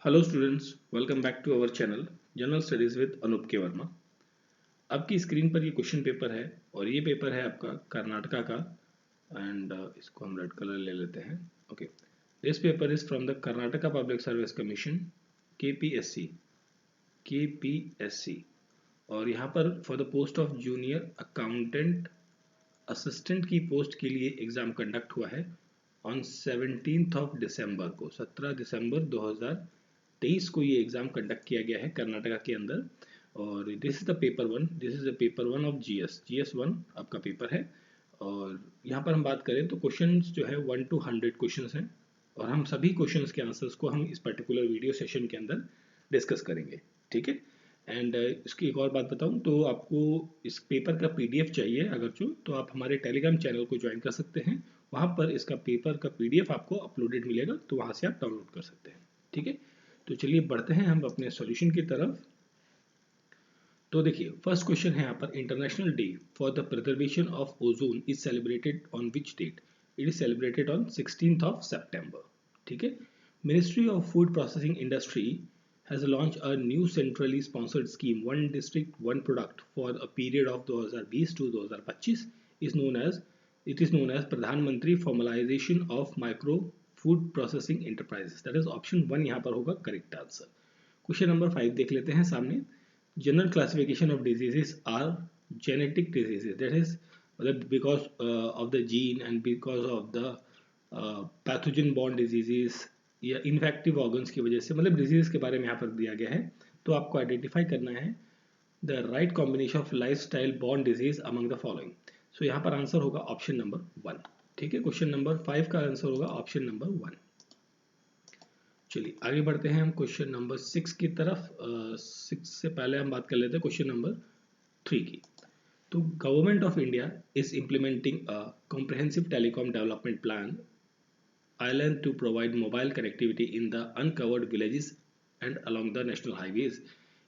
Hello students, welcome back to our channel general studies with Anoop K Verma. आपकी screen पर ये question paper है और ये पेपर है आपका कर्नाटका का। एंड इसको हम रेड कलर ले लेते हैं। Okay, this paper is from the Karnataka public service commission, KPSC. KPSC और यहाँ पर for the post of junior accountant assistant की पोस्ट के लिए एग्जाम कंडक्ट हुआ है ऑन 17th ऑफ दिसंबर को। 17 दिसंबर 2023 को ये एग्जाम कंडक्ट किया गया है कर्नाटका के अंदर। और this is the paper one, this is the paper one of GS one आपका पेपर है। और यहाँ पर हम बात करें तो क्वेश्चंस जो है 1 to 100 क्वेश्चंस हैं और हम सभी क्वेश्चंस के आंसर्स को हम इस पर्टिकुलर वीडियो सेशन के अंदर डिस्कस करेंगे। ठीक है। एंड इसकी एक और बात बताऊं तो आपको इस पेपर का पीडीएफ चाहिए अगर तो आप हमारे टेलीग्राम चैनल को ज्वाइन कर सकते हैं। वहाँ पर इसका पेपर का पीडीएफ आपको अपलोडेड मिलेगा, तो वहाँ से आप डाउनलोड कर सकते हैं। ठीक है, तो चलिए बढ़ते हैं हम अपने सॉल्यूशन की तरफ। तो देखिए, फर्स्ट क्वेश्चन है यहाँ पर, international day for the preservation of ozone is celebrated on which date? It is celebrated on 16th of September. ठीक है। Ministry of food processing industry has launched a new centrally sponsored scheme, one district one product, for a period of 2020 to 2025 is known as प्रधान मंत्री formalisation of micro food processing enterprises. That is option 1 यहाँ पर होगा correct answer. Question number 5 देख लेते हैं सामने। General classification of diseases are genetic diseases, that is मतलब because of the gene and because of the pathogen born diseases या infective organs की वजह से, मतलब डिजीज के बारे में यहाँ पर दिया गया है। तो आपको आइडेंटिफाई करना है the right combination of lifestyle born disease among the following. So यहाँ पर आंसर होगा ऑप्शन नंबर 1। ठीक है, क्वेश्चन नंबर 5 का आंसर होगा ऑप्शन नंबर 1। चलिए आगे बढ़ते हैं हम क्वेश्चन नंबर 6 की तरफ। 6 से पहले हम बात कर लेते हैं क्वेश्चन नंबर 3 की। तो government of India is implementing a comprehensive telecom development plan island to provide mobile connectivity in the uncovered villages and along the national highways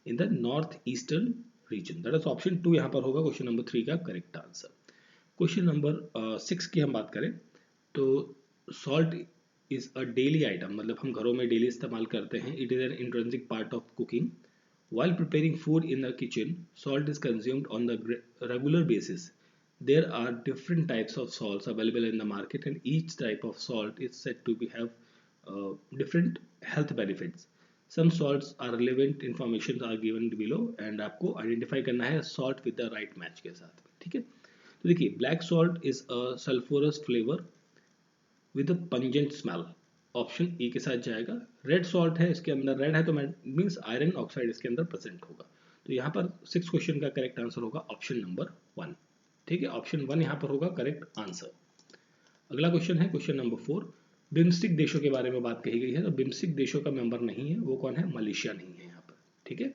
in the northeastern region. That is option 2 यहाँ पर होगा question number 3 का correct answer. Question number 6 की हम बात करें तो salt is a daily item, मतलब हम घरों में डेली इस्तेमाल करते हैं। It is an intrinsic part of cooking. While preparing food in the kitchen, salt is consumed on the regular basis. There are different types of salts available in the market, and each type of salt is said to have different health benefits. Some salts are relevant information are given below, and आपको identify करना है salt with the right match के साथ में। ठीक है, तो देखिए, black salt is a sulfurous flavor with a pungent smell, option A के साथ जाएगा। रेड सॉल्ट है, इसके अंदर रेड है तो मीन्स आयरन ऑक्साइड इसके अंदर प्रेजेंट होगा। तो यहाँ पर 6 क्वेश्चन का करेक्ट आंसर होगा ऑप्शन नंबर 1। ठीक है, ऑप्शन 1 यहाँ पर होगा करेक्ट आंसर। अगला क्वेश्चन है क्वेश्चन नंबर 4। बिम्स्टिक देशों के बारे में बात कही गई है। तो बिम्स्टिक देशों का मेंबर नहीं है, वो कौन है? मलेशिया नहीं है यहाँ पर। ठीक है,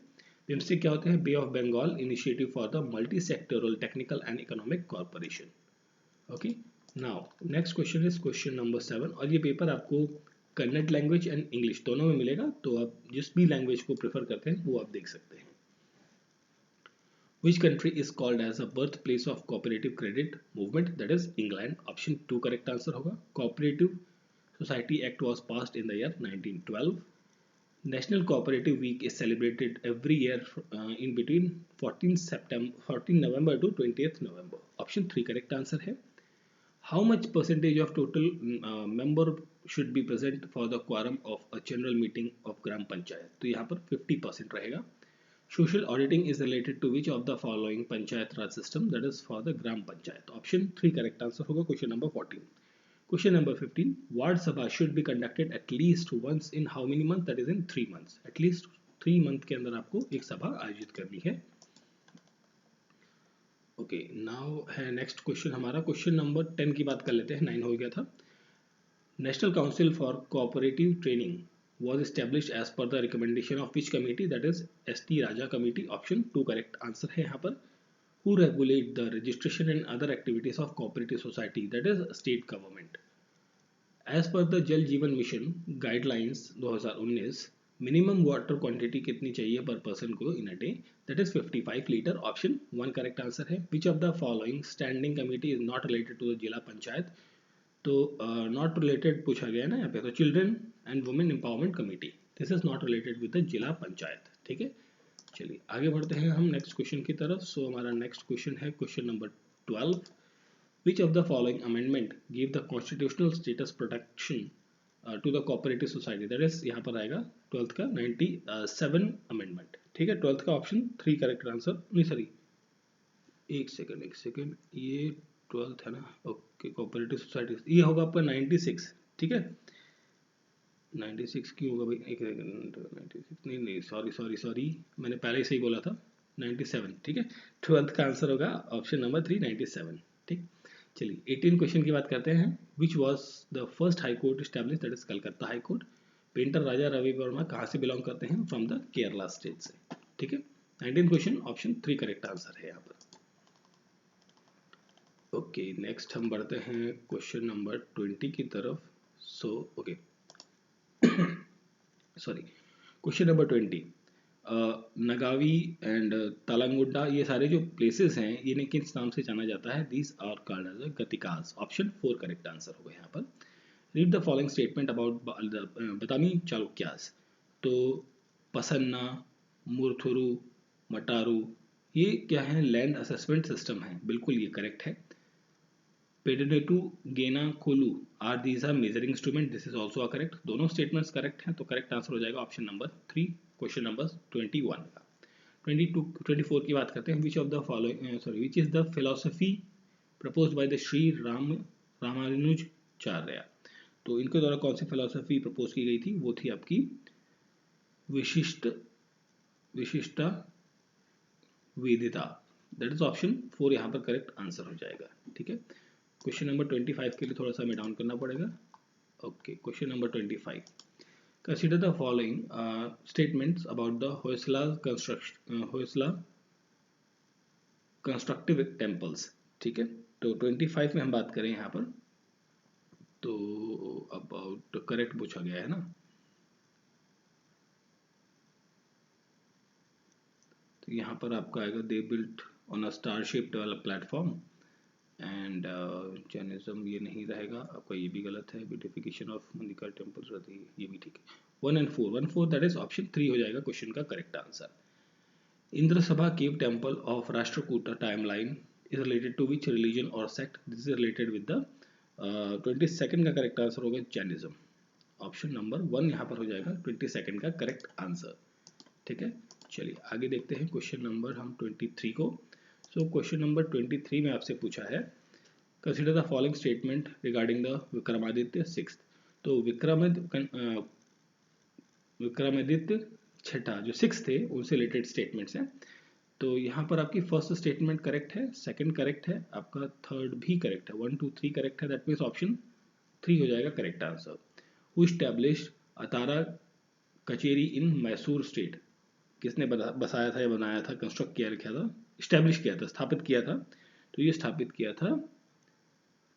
बिम्स्टिक क्या होते हैं? Bay of Bengal initiative for the multi sectoral technical and economic corporation. Okay, now next question is question number 7 और ये पेपर आपको कन्नड़ लैंग्वेज एंड इंग्लिश दोनों में मिलेगा, तो आप जिस भी लैंग्वेज को प्रेफर करते हैं वो आप देख सकते हैं। Which country is called as a birthplace of cooperative credit movement? That is England. Option 2 correct answer होगा। Cooperative Society Act was passed in the year 1912. National Cooperative Week is celebrated every year in between 14 November to 20th November. Option 3 correct answer है। How much percentage of total member should be present for the quorum of a general meeting of Gram Panchayat? तो यहाँ पर 50% रहेगा। Social auditing is related to which of the following Panchayat Raj system? That is for the Gram Panchayat. Option 3 correct answer होगा question number 14. Question number 15. Ward Sabha should be conducted at least once in how many months? That is in 3 months. At least 3 month के अंदर आपको एक सभा आयोजित करनी है। Okay, now है नेक्स्ट क्वेश्चन हमारा क्वेश्चन नंबर 10 की बात कर लेते हैं। 9 हो गया था। National council for cooperative training was established as per the recommendation of which committee? That is ST Raja committee. Option 2 correct answer है यहाँ पर। Who regulate the registration and other activities of cooperative society? That is state government. As per the Jal Jeevan mission guidelines 2019, minimum water quantity कितनी चाहिए per person को in a day? That is 55 litre. Option 1 correct answer है। Which of the following standing committee is not related to the Zila panchayat? तो not related पूछा गया ना यहाँ पे, तो children and women empowerment committee. This is not related with the Zila panchayat, ठीक है। चलिए आगे बढ़ते हैं हम नेक्स्ट क्वेश्चन की तरफ। सो हमारा नेक्स्ट क्वेश्चन है question number 12। Which of the following amendment give the constitutional status protection to the cooperative society, that is यहाँ पर आएगा 12th का 97 अमेंडमेंट, ठीक है। 12th का ऑप्शन 3 करेक्ट आंसर, नहीं सॉरी एक सेकंड, ये 12th है ना, ओके। कोऑपरेटिव सोसाइटी ये होगा आपका 96, ठीक है। 96 क्यों होगा भाई, एक सेकंड, 96 नहीं सॉरी मैंने पहले ही सही बोला था, 97, ठीक है। 12th का आंसर होगा ऑप्शन नंबर 3 97, ठीक। चलिए 18 क्वेश्चन की बात करते हैं। Which was the first high court establish, that is Calcutta high court. Painter Raja Ravi Varma कहाँ से बिलोंग करते हैं, फ्रॉम द केरला स्टेट से, ठीक है। 19 क्वेश्चन ऑप्शन 3 करेक्ट आंसर है यहाँ पर। ओके नेक्स्ट हम बढ़ते हैं क्वेश्चन नंबर 20 की तरफ। So okay sorry question number 20, Nagavi and Talagunda ये सारे जो प्लेसेस हैं इन्हें किस नाम से जाना जाता है, these are called as ghatikas, option 4 correct answer होगा यहाँ पर। Read the following statement about Badami Chalukyas. तो पसन्ना, मुरथुरु, मटारू, ये क्या है, लैंड असेसमेंट सिस्टम है, बिल्कुल ये करेक्ट है। पेडिनेटू, गेना, कोलू are these are measuring instrument, this is also correct, दोनों स्टेटमेंट्स करेक्ट हैं, तो करेक्ट आंसर हो जाएगा ऑप्शन नंबर 3 क्वेश्चन नंबर 21 का। 24 की बात करते हैं। विच of the following which is the philosophy proposed by the Shri Ramanujacharya. तो इनके द्वारा कौन सी फिलोसफी प्रपोज की गई थी, वो थी आपकी विशिष्टा वेदिता, दैट इज ऑप्शन 4 यहाँ पर करेक्ट आंसर हो जाएगा, ठीक है। क्वेश्चन नंबर 25 के लिए थोड़ा सा हमें डाउन करना पड़ेगा। Okay question number 25, consider the following statements about the Hoysala constructive temples, ठीक है। तो 25 में हम बात करें यहाँ पर, तो अबाउट करेक्ट पूछा गया है ना, तो यहाँ पर आपका आएगा they built on a star shaped platform and Jainism, ये नहीं रहेगा आपका, ये भी गलत है। ब्यूटिफिकेशन ऑफ मल्लिका टेम्पल रहती है, ये भी ठीक है। 1 and 4 दैट इज ऑप्शन 3 हो जाएगा क्वेश्चन का correct answer. Indra Sabha cave temple of Rashtrakuta timeline is related to which religion और sect, this is related with the 22nd का करेक्ट आंसर होगा जैनिज्म, ऑप्शन नंबर 1 यहाँ पर हो जाएगा 22nd का करेक्ट आंसर, ठीक है। चलिए आगे देखते हैं क्वेश्चन नंबर हम 23 को। सो क्वेश्चन नंबर 23 में आपसे पूछा है consider the following statement regarding the Vikramaditya 6th। तो विक्रमादित्य छठा जो 6 थे उनसे रिलेटेड स्टेटमेंट्स हैं। तो यहाँ पर आपकी फर्स्ट स्टेटमेंट करेक्ट है, सेकंड करेक्ट है, आपका थर्ड भी करेक्ट है, 1 2 3 करेक्ट है, दैट मीन्स ऑप्शन 3 हो जाएगा correct answer. Who established Attara Kacheri in Mysore state, किसने बसाया था या बनाया था, कंस्ट्रक्ट किया था, स्टैब्लिश किया था, स्थापित किया था, तो ये स्थापित किया था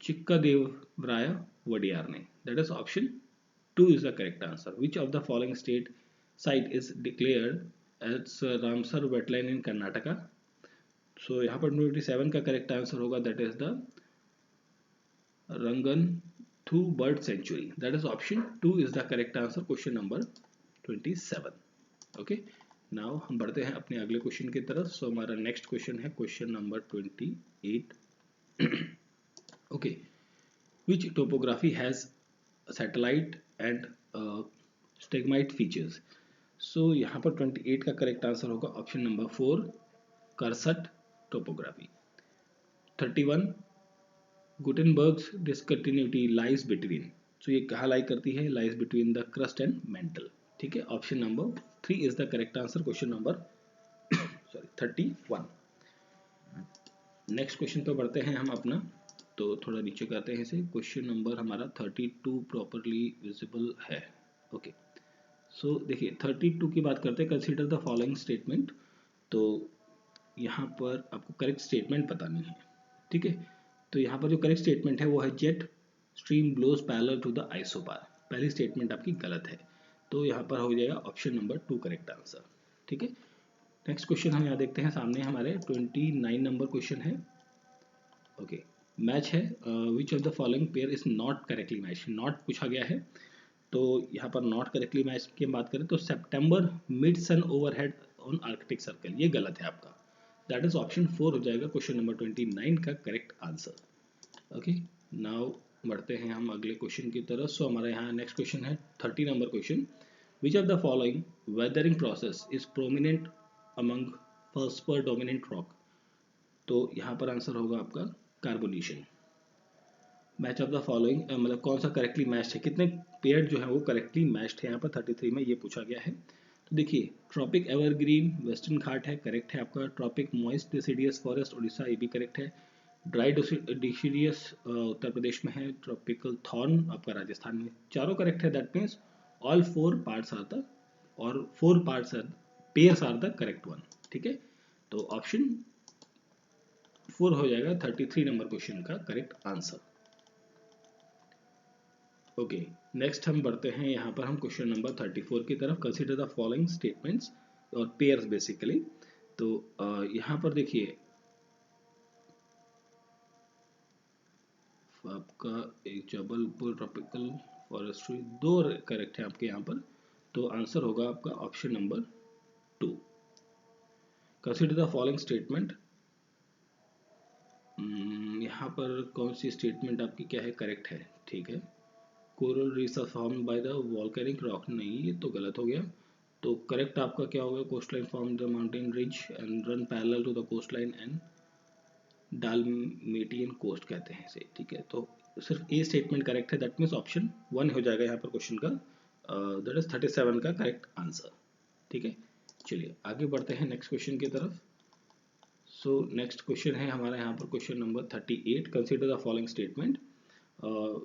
चिक्कादेवराय वडियार ने, that is option 2 is the correct answer. Which of the following state site is declared as Ramsar wetland in Karnataka. So यहाँ पर 27 का करेक्ट आंसर होगा, that is the Ranganathittu bird sanctuary, that is option 2 is the correct answer question number 27, okay. Now हम बढ़ते हैं अपने अगले question की तरफ। सो हमारा नेक्स्ट क्वेश्चन है question number 28, okay. Which topography has satellite and stalagmite features. So यहाँ पर 28 का करेक्ट आंसर होगा option number 4 karst topography. 31 Gutenberg's discontinuity lies between, so ये कहाँ लाई करती है, lies between the crust and mantle, ठीक है। Option number 3 is the correct answer question number 31। Next question पे बढ़ते हैं हम अपना, तो थोड़ा नीचे करते हैं इसे, क्वेश्चन नंबर हमारा 32 प्रॉपरली विजिबल है, ओके। सो देखिए 32 की बात करते हैं, कंसीडर द फॉलोइंग स्टेटमेंट। तो यहाँ पर आपको करेक्ट स्टेटमेंट बतानी है, ठीक है। तो यहाँ पर जो करेक्ट स्टेटमेंट है वो है jet stream blows parallel to the isobar, पहली स्टेटमेंट आपकी गलत है, तो यहाँ पर हो जाएगा ऑप्शन नंबर 2 करेक्ट आंसर, ठीक है। नेक्स्ट क्वेश्चन हम यहाँ देखते हैं, सामने हमारे 29 नंबर क्वेश्चन है, ओके। मैच है which of the following pair is not correctly match, not पूछा गया है। तो यहाँ पर नॉट करेक्टली मैच की बात करें तो September mid sun overhead on Arctic circle, ये गलत है आपका। दैट इज ऑप्शन 4 हो जाएगा क्वेश्चन नंबर 29 का करेक्ट आंसर। ओके, नाउ बढ़ते हैं हम अगले क्वेश्चन की तरफ। सो हमारे यहाँ नेक्स्ट क्वेश्चन है 30 number question. Which of the following weathering process is prominent among phosphor dominant rock? तो यहाँ पर आंसर होगा आपका carbonation. Match of the following मतलब कौन सा करेक्टली मैच्ड है, कितने पेयर जो है वो करेक्टली मैच्ड है यहाँ पर 33 में ये पूछा गया है। तो देखिए, ट्रॉपिक एवरग्रीन वेस्टर्न घाट है, करेक्ट है आपका। Tropic moist deciduous forest Orissa, ये भी करेक्ट है। ड्राई डिसिडियस उत्तर प्रदेश में है। ट्रॉपिकल थॉर्न आपका राजस्थान में, चारों करेक्ट है। That means all 4 parts are the और 4 parts are pairs are the correct one. ठीक है, तो ऑप्शन 4 हो जाएगा 33 नंबर क्वेश्चन का करेक्ट आंसर। ओके, नेक्स्ट हम बढ़ते हैं यहाँ पर हम क्वेश्चन नंबर 34 की तरफ। कंसीडर द फॉलोइंग स्टेटमेंट्स और पेयर्स बेसिकली। तो यहाँ पर देखिए आपका एक जबलपुर ट्रॉपिकल फॉरेस्ट्री 2 करेक्ट है आपके यहाँ पर, तो आंसर होगा आपका option number 2। Consider the following statement, यहाँ पर कौन सी स्टेटमेंट आपकी क्या है, करेक्ट है। ठीक है, coral reefs are formed by the volcanic rock, नहीं ये तो गलत हो गया। तो करेक्ट आपका क्या होगा, coastline form the mountain ridge and run parallel to the coastline and Dalmatian coast कहते हैं इसे। ठीक है, तो सिर्फ ए स्टेटमेंट करेक्ट है। दैट मीन्स ऑप्शन 1 हो जाएगा यहाँ पर क्वेश्चन का, दैट इज 37 का करेक्ट आंसर। ठीक है, चलिए आगे बढ़ते हैं नेक्स्ट क्वेश्चन की तरफ। सो नेक्स्ट क्वेश्चन है हमारा यहाँ पर question number 38। Consider the following statement,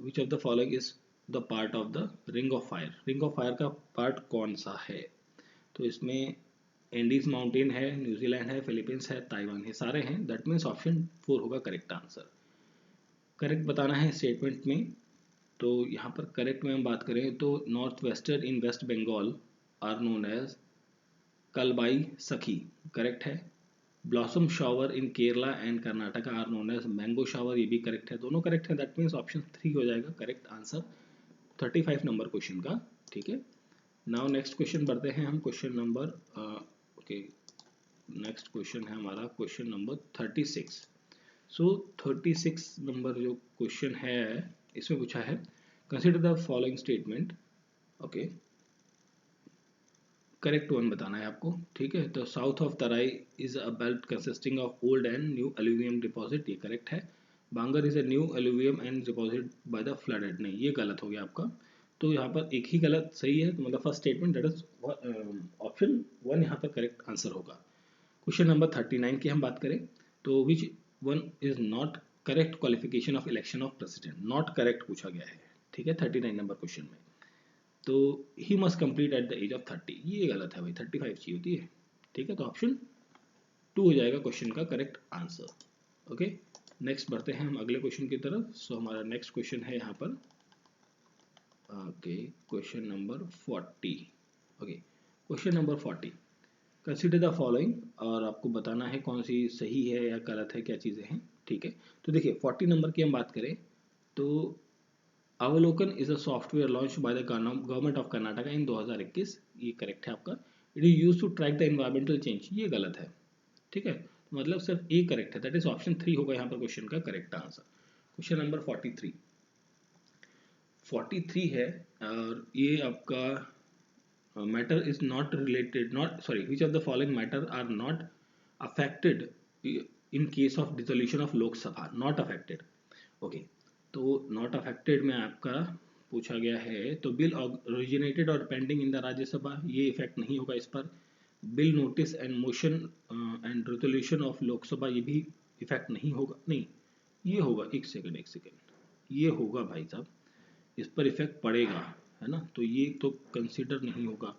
which of the following is the part of the ring of fire? Ring of fire का पार्ट कौन सा है? तो इसमें एंडीज माउंटेन है, न्यूजीलैंड है, फिलीपींस है, ताइवान है, सारे हैं। दैट मीन्स ऑप्शन 4 होगा करेक्ट आंसर। करेक्ट बताना है स्टेटमेंट में, तो यहाँ पर करेक्ट में हम बात करें तो north western in West Bengal are known as Kalbaishakhi, correct है। Blossom shower in Kerala and Karnataka are known as mango shower, ये भी करेक्ट है, दोनों करेक्ट है। दैट मीन्स ऑप्शन 3 हो जाएगा करेक्ट आंसर 35 नंबर क्वेश्चन का। ठीक है, नाउ नेक्स्ट क्वेश्चन बढ़ते हैं हम question number okay, next question है हमारा क्वेश्चन नंबर 36। सो 36 नंबर जो क्वेश्चन है इसमें पूछा है consider the following statement. Okay, correct one बताना है आपको। ठीक है, तो south of Terai is a belt consisting of old and new alluvium deposit, ये करेक्ट है। Bangar is a new alluvium and deposit by the flooded, नहीं ये गलत हो गया आपका। तो यहाँ पर एक ही गलत सही है, तो मतलब first statement that is option 1 यहाँ पर करेक्ट आंसर होगा। क्वेश्चन नंबर 39 की हम बात करें तो which one is not correct qualification of election of president, not correct पूछा गया है। ठीक है, 39 नंबर क्वेश्चन में, तो he must complete at the age of 30, ये गलत है भाई, 35 चाहिए होती है। ठीक है, तो ऑप्शन 2 हो जाएगा क्वेश्चन का करेक्ट आंसर। ओके, नेक्स्ट बढ़ते हैं हम अगले क्वेश्चन की तरफ। सो हमारा नेक्स्ट क्वेश्चन है यहाँ पर okay question number 40। Okay, question number 40, consider the following, और आपको बताना है कौन सी सही है या गलत है, क्या चीज़ें हैं। ठीक है, तो देखिए 40 नंबर की हम बात करें तो Avalokana is a software launch by the government of Karnataka in 2021, ये करेक्ट है आपका। It is use to track the environmental change, ये गलत है। ठीक है, मतलब सिर्फ ए करेक्ट है, दैट इज ऑप्शन 3 होगा यहाँ पर क्वेश्चन का करेक्ट आंसर। क्वेश्चन नंबर 43 है, और ये आपका matter is not related, not sorry, which of the following matter are not affected in case of dissolution of Lok Sabha, not affected. Okay, तो नॉट अफेक्टेड में आपका पूछा गया है तो बिल ओरिजिनेटेड और पेंडिंग इन द राज्यसभा, ये इफेक्ट नहीं होगा इस पर। Bill notice and motion and resolution of Lok Sabha, ये भी इफेक्ट नहीं होगा, नहीं ये होगा, एक सेकंड, ये होगा भाई साहब, इस पर इफेक्ट पड़ेगा, है ना, तो ये तो कंसिडर नहीं होगा।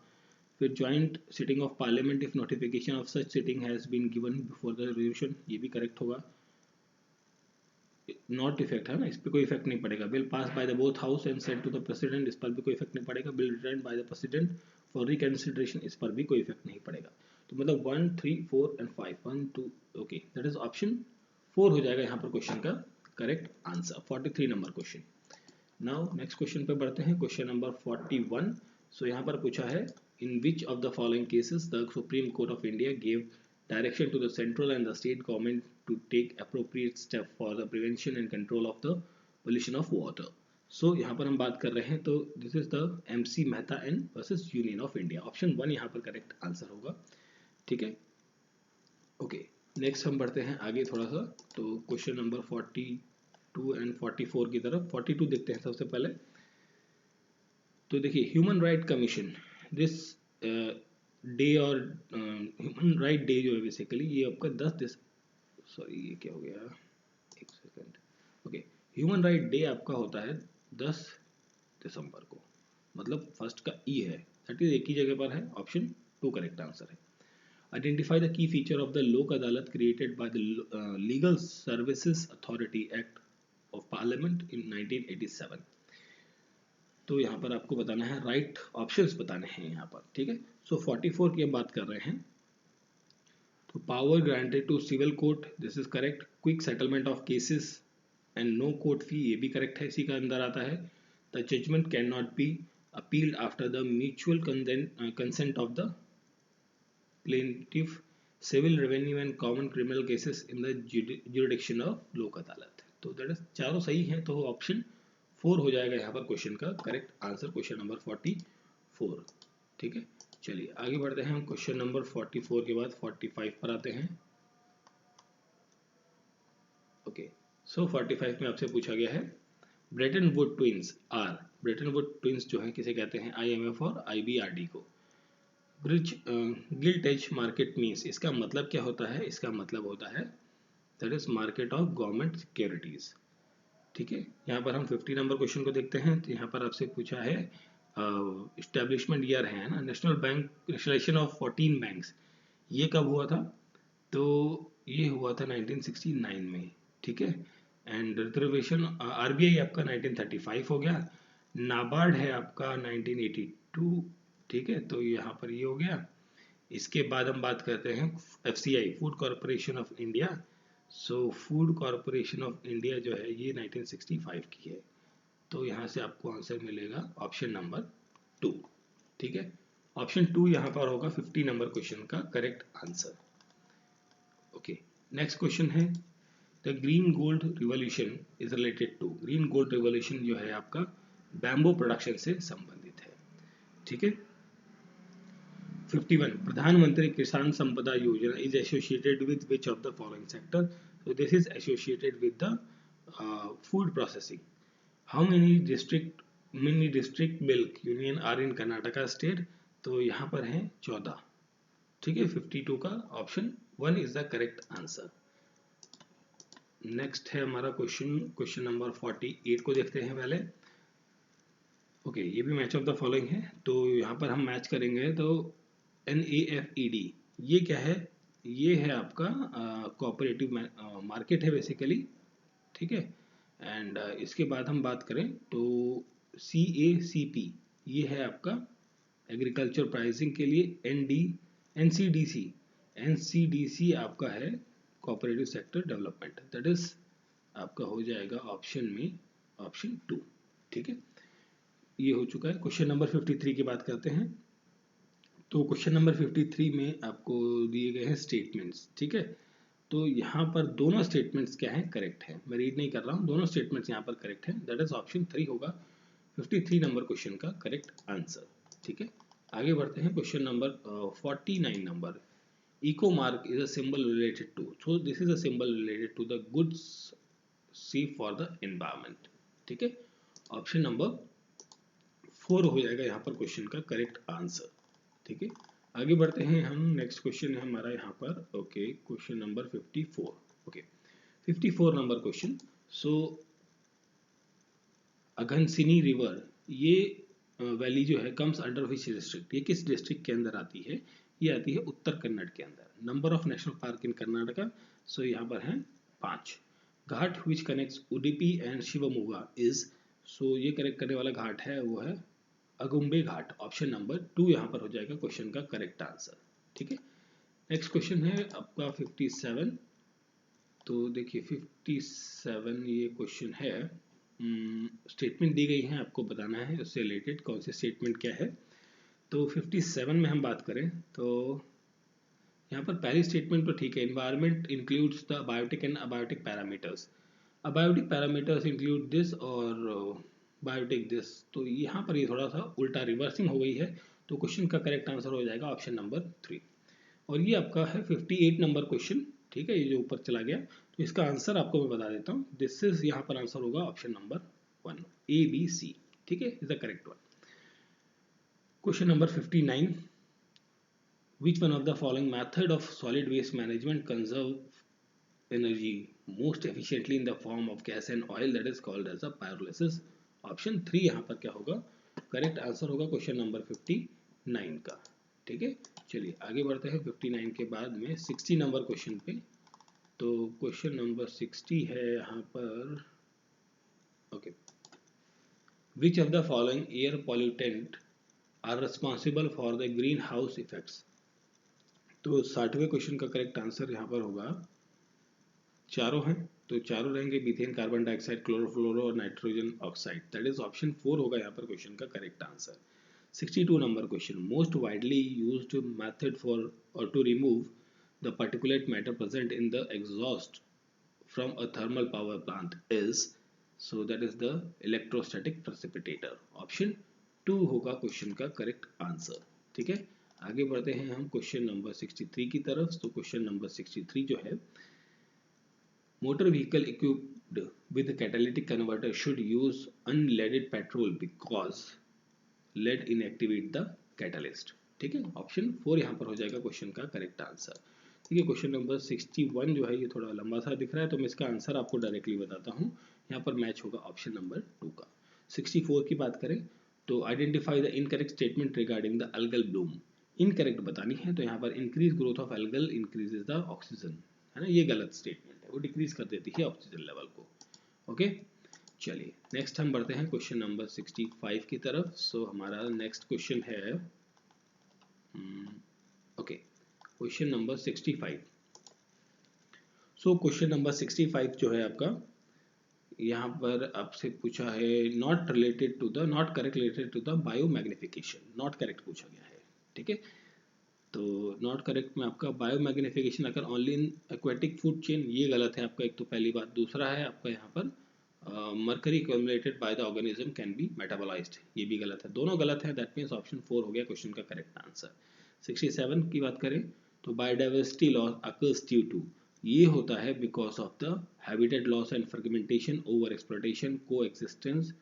फिर joint sitting of parliament if notification of such sitting has been given before the resolution, ये भी करेक्ट होगा। नॉट इफेक्ट है ना, इस पर कोई इफेक्ट नहीं पड़ेगा। Bill pass by the both house and send to the president, इस पर भी कोई इफेक्ट नहीं पड़ेगा। Bill return by the president for reconsideration, इस पर भी कोई इफेक्ट नहीं पड़ेगा। तो मतलब 1 3 4 and 5 1 2, okay that is option 4 हो जाएगा यहाँ पर क्वेश्चन का correct answer 43 number question. Now next question पे बढ़ते हैं, क्वेश्चन नंबर 41। सो यहाँ पर पूछा है, in which of the following cases the supreme court of India gave direction to the central and the state government to take appropriate step for the prevention and control of the pollution of water. So यहाँ पर हम बात कर रहे हैं, तो this is the MC Mehta and versus union of India. Option 1 यहाँ पर करेक्ट आंसर होगा, ठीक है। ओके, नेक्स्ट हम बढ़ते हैं आगे थोड़ा सा, तो क्वेश्चन नंबर 42 एंड 44 की तरफ। 42 देखते हैं सबसे पहले। तो देखिए, human right commission, this day और ह्यूमन राइट डे जो है बेसिकली ये आपका 10 सॉरी ये क्या हो गया, एक second. Okay, human right day आपका होता है 10 दिसंबर को, मतलब फर्स्ट का ई है, दैट इज एक ही जगह पर है। ऑप्शन 2 करेक्ट आंसर है। Identify the key feature of the Lok Adalat created by the Legal Services Authority Act of Parliament in 1987। तो यहाँ पर आपको बताना है, राइट ऑप्शंस बताने हैं यहाँ पर, ठीक है। सो 44 की हम बात कर रहे हैं, तो power granted to civil court, this is correct. Quick settlement of cases and no court fee, ये भी करेक्ट है, इसी का अंदर आता है। The judgement can not be appealed after the mutual consent of the plaintiff, civil, revenue and common criminal cases in the jurisdiction of लोक अदालत। तो दैट इज चारों सही हैं, तो ऑप्शन 4 हो जाएगा यहाँ पर क्वेश्चन का करेक्ट आंसर, क्वेश्चन नंबर 44, ठीक है। चलिए आगे बढ़ते हैं हम, क्वेश्चन नंबर 44 के बाद 45 पर आते हैं। ओके, सो 45 में आपसे पूछा गया है, Bretton Wood twins are, Bretton Wood twins जो है किसे कहते हैं, IMF और IBRD को। गिल्ट एज मार्केट मीन्स, इसका मतलब क्या होता है, इसका मतलब होता है that is market of government securities, ठीक है। यहाँ पर हम 50 नंबर क्वेश्चन को देखते हैं, तो यहाँ पर आपसे पूछा है इस्टेब्लिशमेंट ईयर है ना, national bank nationalisation of 14 banks, ये कब हुआ था, तो ये हुआ था 1969 में, ठीक है। एंड रिजर्वेशन RBI आपका 1935 हो गया, नाबार्ड है आपका 1982, ठीक है। तो यहाँ पर ये हो गया। इसके बाद हम बात करते हैं FCI, food corporation of India. So food corporation of India जो है ये 1965 की है, तो यहाँ से आपको आंसर मिलेगा ऑप्शन नंबर 2, ठीक है। ऑप्शन 2 यहाँ पर होगा 50 नंबर क्वेश्चन का correct answer. Okay, next question है, the green gold revolution is related to, green gold revolution जो है आपका बैम्बो प्रोडक्शन से संबंधित है, ठीक है। 51, प्रधानमंत्री किसान संपदा योजना is associated with which of the following sector, so this is associated with the food processing। how many district milk union are in Karnataka state, तो यहाँ पर है 14, ठीक है। 52 का option 1 is the correct answer. Next है हमारा question number 48 को देखते हैं पहले। ओके, ये भी मैच ऑफ द फॉलोइंग है, तो यहाँ पर हम मैच करेंगे, तो NAFED ये क्या है, ये है आपका कोऑपरेटिव मार्केट है बेसिकली, ठीक है। एंड इसके बाद हम बात करें तो CACP ये है आपका एग्रीकल्चर प्राइसिंग के लिए। NCDC आपका है cooperative sector development, that is आपका हो जाएगा ऑप्शन में ऑप्शन 2, ठीक है। ये हो चुका है। क्वेश्चन नंबर 53 की बात करते हैं, तो क्वेश्चन नंबर 53 में आपको दिए गए हैं स्टेटमेंट्स, ठीक है। तो यहाँ पर दोनों स्टेटमेंट्स क्या हैं, करेक्ट है, मैं रीड नहीं कर रहा हूँ, दोनों स्टेटमेंट्स यहाँ पर करेक्ट हैं, दैट इज ऑप्शन 3 होगा 53 नंबर क्वेश्चन का करेक्ट आंसर, ठीक है। आगे बढ़ते हैं, question number 49 number, eco mark is a symbol related to, so this is a symbol related to the goods see for the environment, ठीक है। ऑप्शन नंबर 4 हो जाएगा यहाँ पर क्वेश्चन का करेक्ट आंसर, ठीक है। आगे बढ़ते हैं हम, नेक्स्ट क्वेश्चन है हमारा यहाँ पर, okay, question number 54, okay 54 number question. So Aghanashini river ये वैली जो है कम्स अंडर विच डिस्ट्रिक्ट, ये किस डिस्ट्रिक्ट के अंदर आती है, ये आती है उत्तर कन्नड़ के अंदर। Number of national park in Karnataka, so यहाँ पर है 5। Ghat which connects Udupi and Shivamogga is, so ये कनेक्ट करने वाला घाट है वो है अगुम्बे घाट, ऑप्शन नंबर 2 यहाँ पर हो जाएगा क्वेश्चन का करेक्ट आंसर, ठीक है। नेक्स्ट क्वेश्चन है आपका 57, तो देखिए 57 ये क्वेश्चन है, स्टेटमेंट दी गई हैं, आपको बताना है उससे रिलेटेड कौन सी स्टेटमेंट क्या है। तो 57 में हम बात करें तो यहाँ पर पहली स्टेटमेंट तो ठीक है, environment includes the biotic and abiotic parameters. Abiotic parameters include this और बायोटिक दिस, तो यहाँ पर ये थोड़ा सा उल्टा रिवर्सिंग हो गई है, तो क्वेश्चन का करेक्ट आंसर हो जाएगा ऑप्शन नंबर 3। और ये आपका है 58 नंबर क्वेश्चन, ठीक है, ये जो ऊपर चला गया, तो इसका आंसर आपको मैं बता देता हूँ। दिस इज यहाँ पर आंसर होगा option number 1, A B C, ठीक है, is the correct one. Question number 59, which one of the following method of solid waste management conserve energy most efficiently in the form of gas and oil, that is called as a pyrolysis? Option 3 यहाँ पर क्या होगा, correct answer होगा question number 59 का, ठीक है। चलिए आगे बढ़ते हैं 59 के बाद में 60 नंबर क्वेश्चन पे। तो क्वेश्चन नंबर 60 है यहाँ पर, okay, which of the following air pollutant are responsible for the greenhouse effects? तो 60वें क्वेश्चन का करेक्ट आंसर यहाँ पर होगा, चारों हैं, तो चारों रहेंगे, मीथेन, कार्बन डाइऑक्साइड, क्लोरोफ्लोरो और nitrogen oxide, that is option 4 होगा यहाँ पर क्वेश्चन का correct answer. 62 number question, most widely used method for और to remove the particulate matter present in the exhaust from a thermal power plant is, so that is the electrostatic precipitator, option 2 होगा question का correct answer, ठीक है। आगे बढ़ते हैं हम question number 63 की तरफ। तो क्वेश्चन नंबर 63 जो है, motor vehicle equipped with catalytic converter should use unleaded petrol because lead inactivate the catalyst, ठीक है, ऑप्शन 4 यहाँ पर हो जाएगा क्वेश्चन का करेक्ट आंसर। ठीक है, क्वेश्चन नंबर 61 जो है ये थोड़ा लंबा सा दिख रहा है, तो मैं इसका आंसर आपको डायरेक्टली बताता हूँ, यहाँ पर मैच होगा ऑप्शन नंबर 2 का। 64 की बात करें तो identify the incorrect statement regarding the algal Bloom, incorrect बतानी है, तो यहाँ पर increase growth of algal increases the oxygen, है ना, ये गलत स्टेटमेंट है, वो डिक्रीज कर देती है ऑक्सीजन लेवल को, ओके। चलिए नेक्स्ट हम बढ़ते हैं क्वेश्चन नंबर 65 की तरफ। सो हमारा नेक्स्ट क्वेश्चन है, okay, question number 65। So question number 65 जो है आपका, यहाँ पर आपसे पूछा है not related to the, not correct related to the bio magnification, not correct पूछा गया है, ठीक है। तो नॉट करेक्ट में आपका बायो मैग्निफिकेशन अगर only in aquatic food chain, ये गलत है आपका, एक तो पहली बात। दूसरा है आपका यहाँ पर mercury accumulated by the organism can be metabolised, ये भी गलत है, दोनों गलत है, दैट मीन्स ऑप्शन 4 हो गया क्वेश्चन का करेक्ट आंसर। 67 की बात करें तो biodiversity loss occurs due to, ये होता है because of the habitat loss and fragmentation, over exploitation, coexistence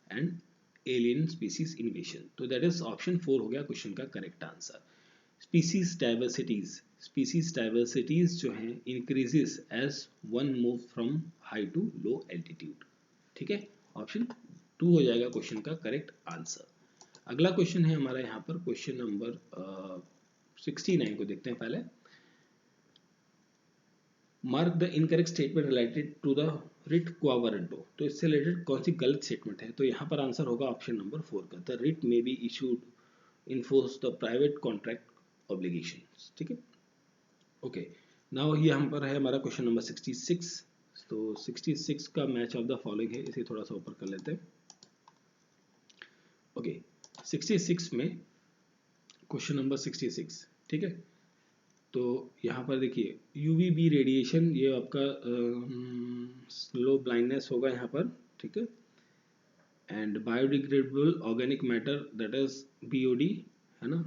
and alien species invasion, तो दैट इज ऑप्शन 4 हो गया क्वेश्चन का करेक्ट आंसर। species diversities जो हैं increases as one move from high to low altitude, ठीक है, option 2 हो जाएगा क्वेश्चन का करेक्ट आंसर। अगला क्वेश्चन है हमारा यहाँ पर क्वेश्चन नंबर 69 को देखते हैं पहले। Mark the incorrect statement related to the writ quo warranto, तो इससे रिलेटेड कौन सी गलत स्टेटमेंट है, तो यहाँ पर आंसर होगा ऑप्शन नंबर 4 का, the writ may be issued enforce the private contract obligations, ठीक है, ओके। नाउ ये हम पर है हमारा क्वेश्चन नंबर 66। तो 66 का मैच ऑफ द फॉलोइंग है, इसे थोड़ा सा ऊपर कर लेते हैं, ओके। 66 में क्वेश्चन नंबर 66, ठीक है, तो यहाँ पर देखिए यूवीबी रेडिएशन, ये आपका स्लो ब्लाइंडनेस होगा यहाँ पर, ठीक है, and biodegradable organic matter that is BOD, है ना,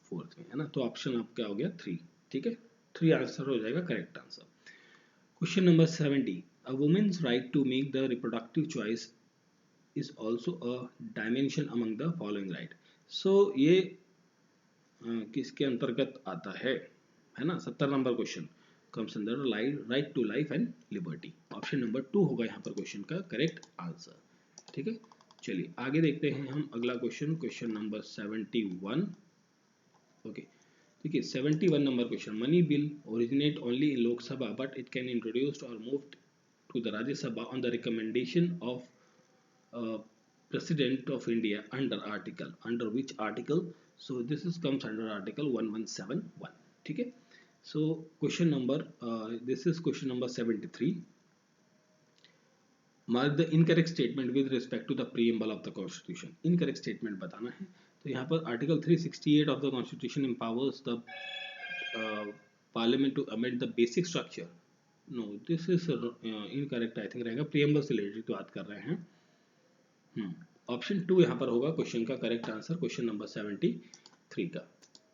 फोर्थ में, है ना, तो ऑप्शन आप क्या हो गया 3, ठीक है, 3 आंसर हो जाएगा correct answer. Question number 70, a women's right to make the reproductive choice is also a dimension among the following right, so ये किसके अंतर्गत आता है ना, 70 number question comes under right to life and liberty, option number 2 होगा यहाँ पर question का करेक्ट आंसर, ठीक है। चलिए आगे देखते हैं हम अगला क्वेश्चन, क्वेश्चन नंबर 71, ओके, ठीक है। 71 number question, money bill originate only in Lok Sabha but it can introduced और moved to the Rajya Sabha on the recommendation of President of India under which article, so this is comes under article 1171, ठीक है। So question number this is question number 73, mark the incorrect statement with respect to the preamble of the constitution. Incorrect statement बताना है। तो यहाँ पर article 368 of the constitution empowers the parliament to amend the basic structure. No, this is incorrect I think रहेगा, preamble से रिलेटेड बात कर रहे हैं। ऑप्शन 2 यहाँ पर होगा क्वेश्चन का करेक्ट आंसर, क्वेश्चन नंबर 73 का।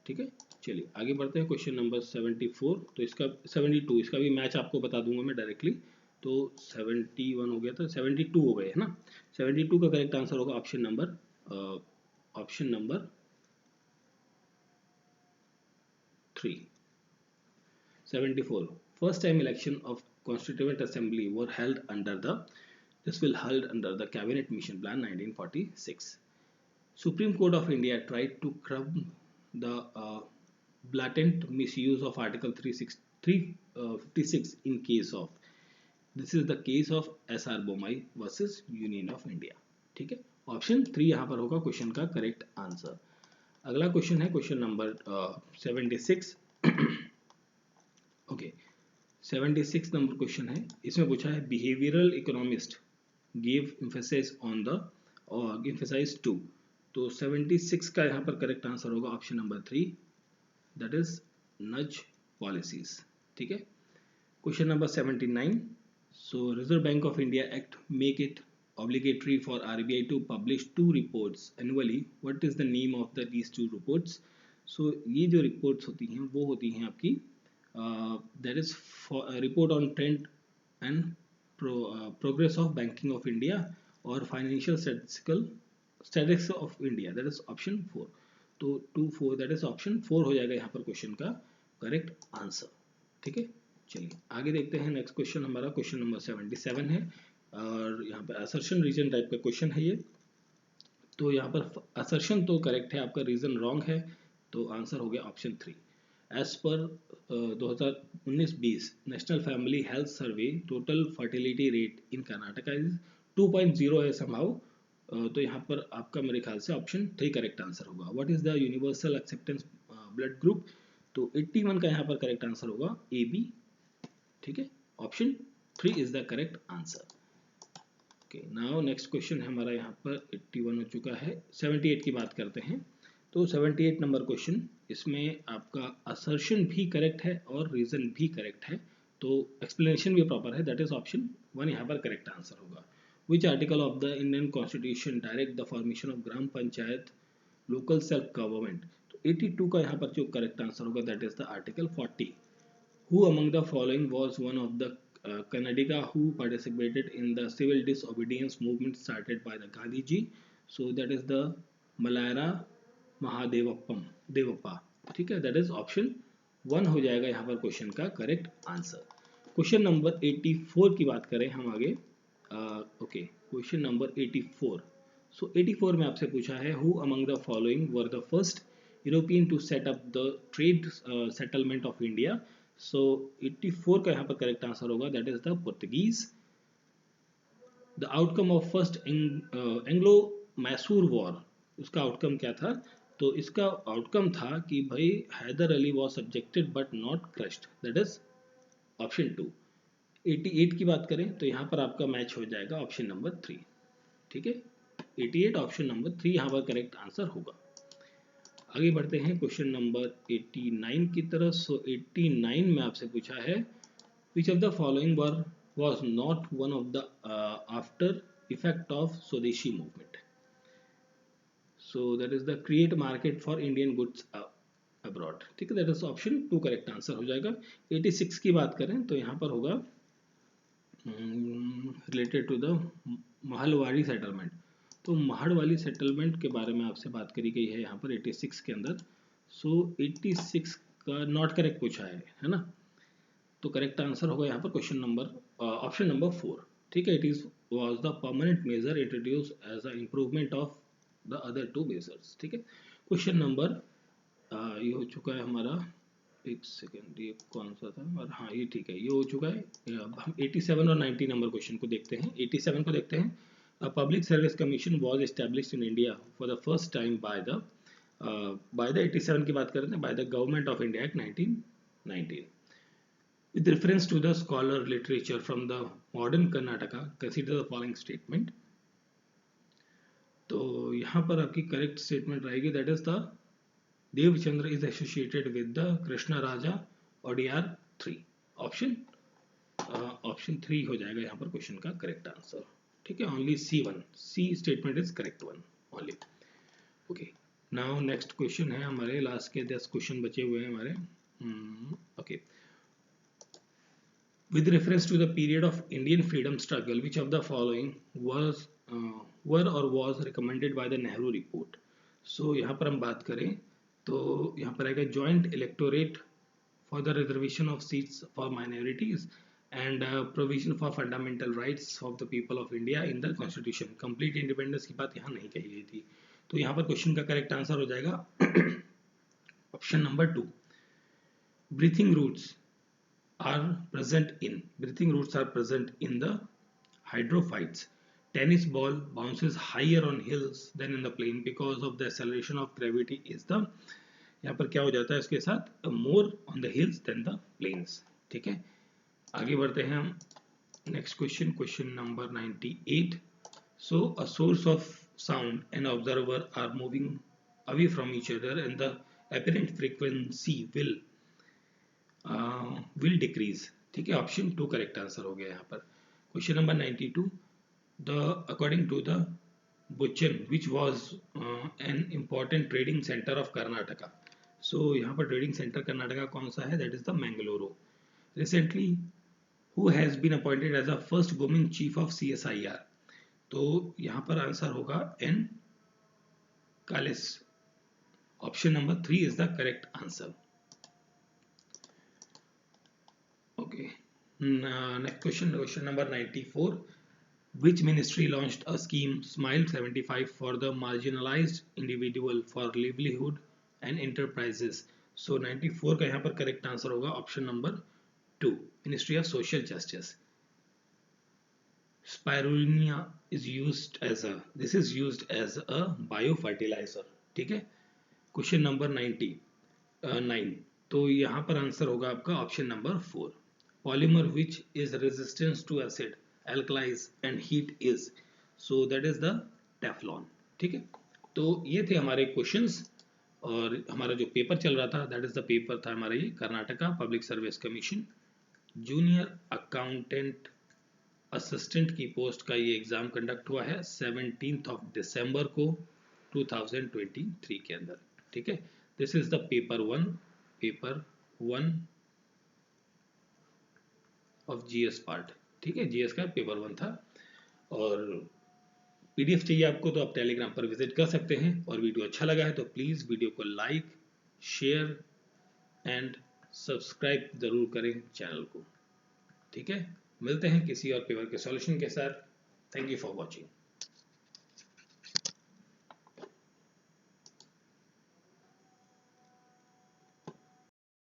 ठीक है, चलिए आगे बढ़ते हैं। क्वेश्चन नंबर 74, तो इसका 72, इसका भी मैच आपको बता दूंगा मैं डायरेक्टली। तो 71 हो गया था, 72 हो गए है ना। 72 का करेक्ट आंसर होगा option number 3। 74, first time election of constituent assembly were held under the cabinet mission plan 1946. Supreme Court of India tried to curb the blatant misuse of Article 356 in case of, this is the case of SR Bommai versus Union of India। ठीक है, option 3 यहाँ पर होगा question का correct answer. अगला question है question number 76। Okay, 76 number question है। इसमें पूछा है behavioural economist give emphasise to. तो 76 का यहाँ पर करेक्ट आंसर होगा option number 3, that is nudge policies. ठीक है, question number 79। So reserve bank of India act make it obligatory for RBI to publish 2 reports annually. What is the name of these 2 reports? So ये जो reports होती हैं वो होती हैं आपकी that is for a report on trend and progress of banking of India और financial statistics of India, that is option 4। तो 2 4 that is option 4 हो जाएगा यहाँ पर क्वेश्चन का करेक्ट आंसर। ठीक है, चलिए आगे देखते हैं। नेक्स्ट क्वेश्चन हमारा क्वेश्चन नंबर 77 है और यहाँ पे असर्शन रीजन टाइप का क्वेश्चन है ये। तो यहाँ पर असर्शन तो करेक्ट है आपका, रीजन रॉन्ग है, तो आंसर हो गया option 3। As per 2019-20 national family health survey total fertility rate in Karnataka is 2.0 है समहाउ। तो यहाँ पर आपका मेरे ख्याल से ऑप्शन 3 करेक्ट आंसर होगा। What is the universal acceptance blood group? तो 81 का यहाँ पर करेक्ट आंसर होगा AB। ठीक है, option 3 is the correct answer. Okay, now next question है हमारा यहाँ पर 81 हो चुका है। 78 की बात करते हैं। तो 78 नंबर क्वेश्चन, इसमें आपका असर्शन भी करेक्ट है और रीजन भी करेक्ट है, तो एक्सप्लेनेशन भी प्रॉपर है, दैट इज ऑप्शन 1 यहाँ पर करेक्ट आंसर होगा। Which article of the Indian constitution direct the formation of gram panchayat local self government? तो 82 का यहाँ पर जो करेक्ट आंसर होगा that is the article 40। Who among the following was one of the Kannadiga who participated in the civil disobedience movement started by the Gandhi ji? So that is the Malayara Mahadevappa। ठीक है, that is option 1 हो जाएगा यहाँ पर question का correct answer. Question number 84 की बात करें हम आगे। Okay, question number 84। सो 84 में आपसे पूछा है who among the following were the first European to set up the trade settlement of India? सो 84 का यहाँ पर करेक्ट आंसर होगा that is the Portuguese. The outcome of first Anglo Mysore war, उसका outcome क्या था? तो इसका आउटकम था कि भाई Hyder Ali was subjected but not crushed, that is option 2। 88 की बात करें तो यहाँ पर आपका मैच हो जाएगा ऑप्शन नंबर 3। ठीक है, 88 ऑप्शन नंबर 3 यहाँ पर करेक्ट आंसर होगा। आगे बढ़ते हैं क्वेश्चन नंबर 89 की तरफ। सो 89 में आपसे पूछा है which of the following was not one of the after effect of स्वदेशी movement? So that is the create market for Indian goods abroad. ठीक है, that is option 2 correct answer हो जाएगा। 86 की बात करें तो यहाँ पर होगा related to the Mahalwari settlement. तो महड़वाली सेटलमेंट के बारे में आपसे बात करी गई है यहाँ पर 86 के अंदर। सो 86 का नॉट करेक्ट पूछा है ना। तो करेक्ट आंसर होगा यहाँ पर क्वेश्चन नंबर ऑप्शन नंबर 4। ठीक है, it is was the permanent measure introduce as a improvement of the other 2 measures. ठीक है, क्वेश्चन नंबर ये हो चुका है हमारा, एक सेकेंड, ये कौन सा था हमारा? हाँ ये ठीक है, ये हो चुका है। अब हम 87 और 90 नंबर क्वेश्चन को देखते हैं। 87 को देखते हैं। A public service commission was established in India for the first time by the 87 की बात करते हैं by the government of India Act 1919। With reference to the scholar literature from the modern Karnataka, consider the following statement. तो यहाँ पर आपकी correct statement रहेगी that is the Devchandra is associated with the Krishna Raja Odiyar 3. Option option 3 हो जाएगा यहाँ पर question का करेक्ट आंसर. ठीक है, only C1, C statement is correct one only. Okay, now next question है हमारे लास्ट के 10 क्वेश्चन बचे हुए हैं हमारे. Okay, with reference to the period of Indian freedom struggle, which of the following was were or was recommended by the Nehru report? So यहाँ पर हम बात करें तो यहाँ पर आएगा joint electorate for the reservation of seats for minorities and provision for fundamental rights of the people of India in the constitution. Complete independence की बात यहाँ नहीं कही गई थी. तो यहाँ पर क्वेश्चन का करेक्ट आंसर हो जाएगा option number 2. breathing roots are present in the hydrophytes. Tennis ball bounces higher on hills than in the plane because of the acceleration of gravity is the, यहाँ पर क्या हो जाता है इसके साथ, more on the hills than the planes. ठीक है, आगे बढ़ते हैं हम. Next question number 98. So a source of sound and observer are moving away from each other and the apparent frequency will decrease. ठीक है, ऑप्शन 2 करेक्ट आंसर हो गया यहाँ पर. Question number 92. The according to the Buchanan which was an important trading centre of Karnataka. So यहाँ पर trading centre Karnataka कौन सा है, that is the Mangalore. Recently who has been appointed as the first women chief of CSIR. तो यहाँ पर answer होगा N कालिस. Option number 3 is the correct answer. Okay. Next question number 94. Which ministry launched a scheme Smile 75 for the marginalized individual for livelihood and enterprises? So 94 का यहाँ पर correct answer होगा option number 2, ministry of social justice. Spirulina is used as a biofertilizer. ठीक है. Question number 99. तो यहाँ पर answer होगा आपका option number 4. Polymer which is resistant to acid, alkalis and heat is, so that is the Teflon. ठीक है, तो ये थे हमारे क्वेश्चंस. और हमारा जो पेपर चल रहा था दैट इज द पेपर था हमारा ये Karnataka public service commission junior accountant assistant की पोस्ट का ये एग्जाम कंडक्ट हुआ है 17 दिसंबर को 2023 के अंदर. ठीक है, this is the paper one of GS part. ठीक है, जीएस का पेपर 1 था. और पीडीएफ चाहिए आपको तो आप टेलीग्राम पर विजिट कर सकते हैं. और वीडियो अच्छा लगा है तो प्लीज़ वीडियो को लाइक, शेयर एंड सब्सक्राइब ज़रूर करें चैनल को. ठीक है, मिलते हैं किसी और पेपर के सॉल्यूशन के साथ. Thank you for watching.